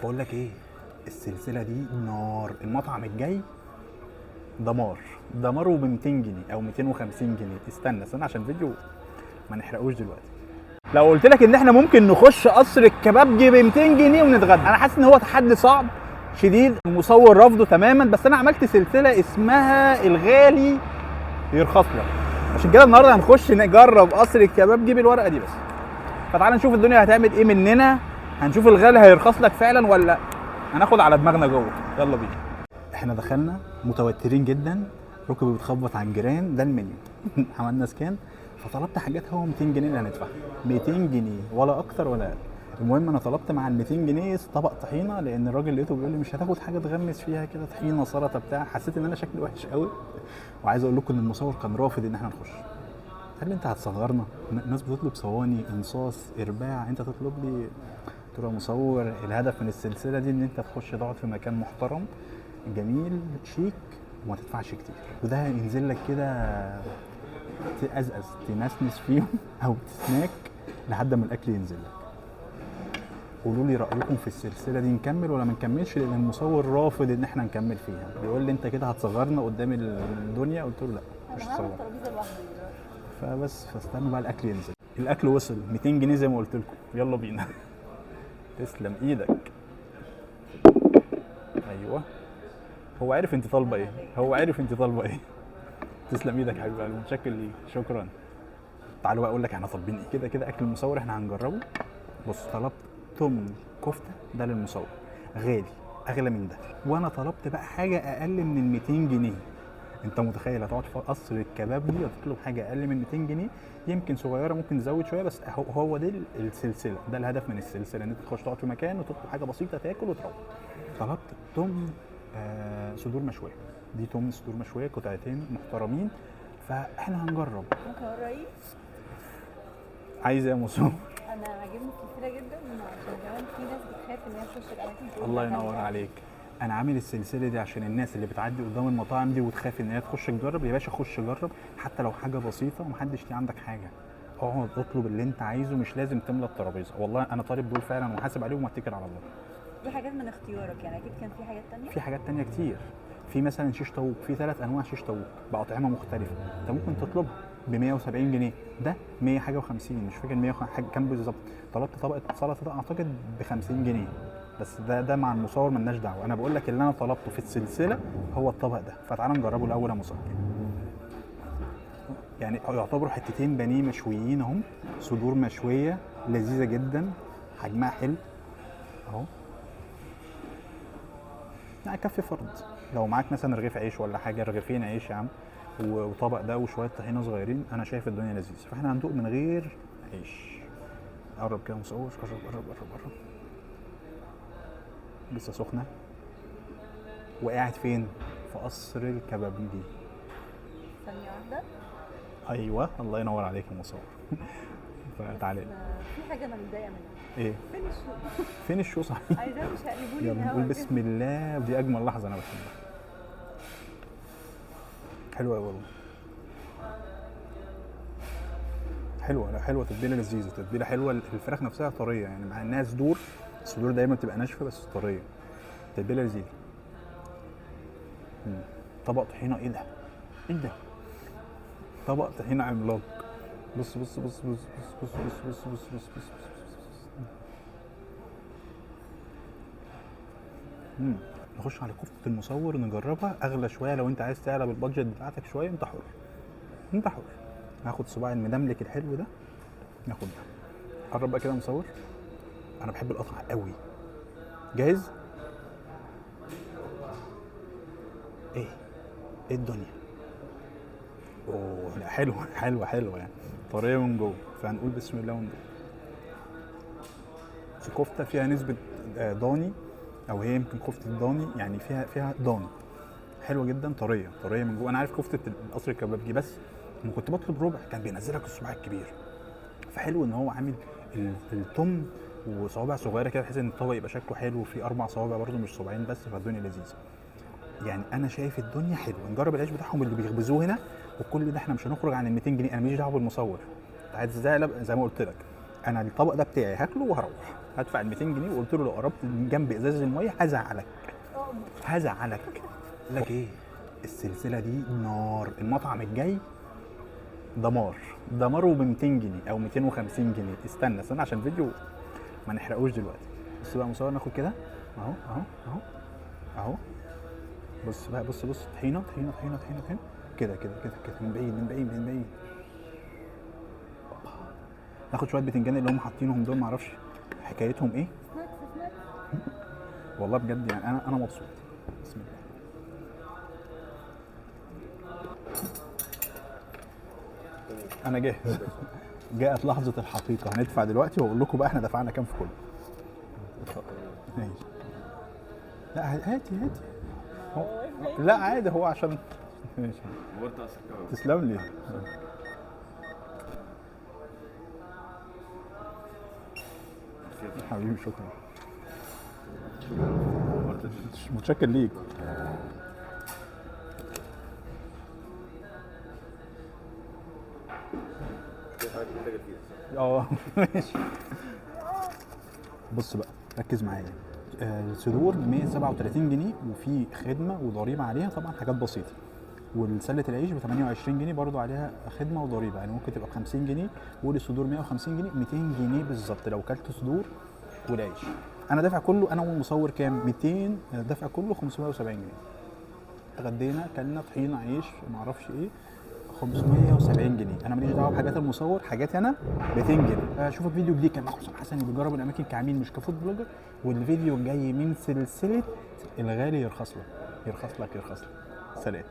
بقول لك ايه، السلسله دي نار. المطعم الجاي دمار دمار، وب 200 جنيه او 250 جنيه. استنى عشان الفيديو ما نحرقوش دلوقتي. لو قلت لك ان احنا ممكن نخش قصر الكبابجي ب 200 جنيه ونتغدى، انا حاسس ان هو تحدي صعب شديد. المصور رافضه تماما، بس انا عملت سلسله اسمها الغالي يرخص لك. عشان كده النهارده هنخش نجرب قصر الكبابجي بالورقه دي بس. فتعالى نشوف الدنيا هتعمل ايه مننا. هنشوف الغالي هيرخص لك فعلا ولا هناخد على دماغنا جوه. يلا بينا. احنا دخلنا متوترين جدا، ركبي بتخبط على الجيران. ده المنيو. عملنا سكان فطلبت حاجات. هو 200 جنيه اللي هندفعها، 200 جنيه ولا اكتر ولا اقل. المهم انا طلبت مع ال 200 جنيه طبق طحينه، لان الراجل لقيته بيقول لي مش هتاخد حاجه تغمس فيها كده، طحينه سلطه بتاع. حسيت ان انا شكلي وحش قوي. وعايز اقول لكم ان المصور كان رافض ان احنا نخش. قال لي انت هتصغرنا، الناس بتطلب صواني انصاص ارباع، انت تطلب لي؟ قلت له يا مصور، الهدف من السلسله دي ان انت تخش تقعد في مكان محترم جميل شيك وما تدفعش كتير، وده ينزل لك كده تقزقز تنسنس فيهم او تسناك لحد ما الاكل ينزل لك. قولوا لي رايكم في السلسله دي، نكمل ولا ما نكملش؟ لان المصور رافض ان احنا نكمل فيها، بيقول لي انت كده هتصغرنا قدام الدنيا. قلت له لا مش هتصغر. فبس فاستنوا بقى الاكل ينزل. الاكل وصل 200 جنيه زي ما قلت لكم. يلا بينا. تسلم ايدك. ايوه، هو عارف انت طالبه ايه، هو عارف انت طالبه ايه. تسلم ايدك يا حبيبي، متشكر ليك، شكرا. تعالوا بقى اقول لك احنا طالبين ايه. كده كده اكل المصور احنا هنجربه. بص، طلبت تمن كفته، ده للمصور غالي اغلى من ده، وانا طلبت بقى حاجه اقل من ال 200 جنيه. انت متخيل هتقعد في قصر الكباب دي وتطلب حاجه اقل من 200 جنيه؟ يمكن صغيره ممكن تزود شويه، بس هو دي السلسله، ده الهدف من السلسله، ان انت تخش تقعد في مكان وتطلب حاجه بسيطه تاكل وتروح. طلبت تمن صدور مشويه. دي تمن صدور مشويه قطعتين محترمين. فاحنا هنجرب. ممكن اقول رايي؟ عايز ايه يا مصطفى؟ انا عاجبني السلسله جدا، عشان كمان في ناس بتخاف ان هي تخش الاماكن دي. الله ينور عليك. انا عامل السلسله دي عشان الناس اللي بتعدي قدام المطاعم دي وتخاف ان هي تخش تجرب. يا باشا خش جرب، حتى لو حاجه بسيطه ومحدش ليه عندك حاجه. اقعد اطلب اللي انت عايزه، مش لازم تملى الترابيزه. والله انا طالب دول فعلا وحاسب عليهم واتكل على الله. دي حاجات من اختيارك يعني، اكيد كان في حاجات تانية. في حاجات تانية كتير. في مثلا شيش طاووق، في 3 انواع شيش طاووق باطعمه مختلفه. انت ممكن تطلبها ب 170 جنيه، ده 100 حاجه و50، مش فاكر 100 حاجه كام بالظبط. طلبت طبقه سلطه ده اعتقد ب 50 جنيه. بس ده مع المصور ملناش دعوه. انا بقول لك اللي انا طلبته في السلسله هو الطبق ده. فتعالى نجربه الاول يا مصور. يعني يعتبروا حتتين بانيه مشويين اهم، صدور مشويه لذيذه جدا، حجمها حلو اهو. لا كفي فرد. لو معاك مثلا رغيف عيش ولا حاجه، رغيفين عيش يا عم، وطبق ده وشويه طحينه صغيرين، انا شايف الدنيا لذيذه. فاحنا هندوق من غير عيش. قرب كده مصور، قرب. لسه سخنه. وقاعد فين؟ في قصر الكبابجي. ثانيه واحده. ايوه، الله ينور عليك يا مصور. فتعالى. في حاجه انا متضايقه منها. ايه؟ فين الشو؟ فين الشو صحيح؟ عايزاه مش هقلبوا لي يلا نقول بسم الله، ودي اجمل لحظه انا بحبها. حلوه قوي والله. حلوه، لا حلوه، تتبيله لذيذه، تتبيله حلوه. الفراخ نفسها طريه يعني، مع انها صدور. الصدور دايما بتبقى ناشفه بس طريه. تتبيله لذيذه. طبق طحينه، ايه ده؟ ايه ده؟ طبق طحينه عملاق. بص بص بص بص بص بص بص بص بص بص بص نخش على كفتة المصور نجربها. اغلى شويه، لو انت عايز تعلى بالبادجت بتاعتك شويه انت حر. انت حر. هاخد صباع المدملك الحلو ده، ناخد ده. قرب بقى كده مصور. انا بحب القطع قوي. جاهز؟ ايه الدنيا؟ اوه لا، حلوه يعني، طريه من جوه. فهنقول بسم الله وندوق. كفته فيها نسبه ضاني، او هي يمكن كفته ضاني يعني، فيها ضاني. حلوه جدا، طريه من جوه. انا عارف كفته القصر الكبابجي، بس لما كنت بطلب ربع كان بينزلك الصباع الكبير. فحلو ان هو عامل التم وصوابع صغيره كده، بحيث ان الطبق يبقى شكله حلو، وفي 4 صوابع برده مش صباعين بس. فالدنيا لذيذه يعني. انا شايف الدنيا حلوه. نجرب العيش بتاعهم اللي بيخبزوه هنا. وكل ده احنا مش هنخرج عن ال 200 جنيه. انا ماليش دعوه بالمصور. عايز زي ما قلت لك، انا الطبق ده بتاعي هاكله وهروح هدفع ال 200 جنيه وقلت له لو قربت جنب ازاز الميه هزعلك هزعلك. لك ايه السلسله دي نار، المطعم الجاي دمار دماره ب 200 جنيه او 250 جنيه. استنى عشان الفيديو ما نحرقوش دلوقتي. بص بقى مصور، ناخد كده اهو اهو اهو اهو. بص بقى، بص طحينه طحينه طحينه طحينه طحينه كده كده كده كده، من بعيد من بعيد من بعيد. ناخد شويه بتنجان اللي هم حاطينهم دول، معرفش حكايتهم ايه والله بجد، يعني انا مبسوط. بسم الله. انا جاهز. جاءت لحظه الحقيقه، هندفع دلوقتي واقول لكم بقى احنا دفعنا كام في كله. ماشي. لا هاتي لا عادي، هو عشان ماشي. تسلم لي. حبيبي شكرا. متشكر ليك. ماشي. بص بقى ركز معايا. الصدور ب 137 جنيه وفي خدمه وضريبه عليها، طبعا حاجات بسيطه. والسله العيش ب 28 جنيه برضو عليها خدمه وضريبه، يعني ممكن تبقى ب 50 جنيه. والصدور 150 جنيه، 200 جنيه بالظبط لو كلت صدور والعيش. انا دافع كله، انا والمصور كام؟ 200، دافع كله 570 جنيه. اتغدينا كلنا طحينه عيش معرفش ايه 570 جنيه. انا ماليش دعوه بحاجات المصور، حاجاتي انا 200 جنيه. اشوفك فيديو جديد كان معاكم حسام حسن بيجرب الاماكن كعميل مش كفود بلوجر. والفيديو الجاي من سلسله الغالي يرخص لك. سلام.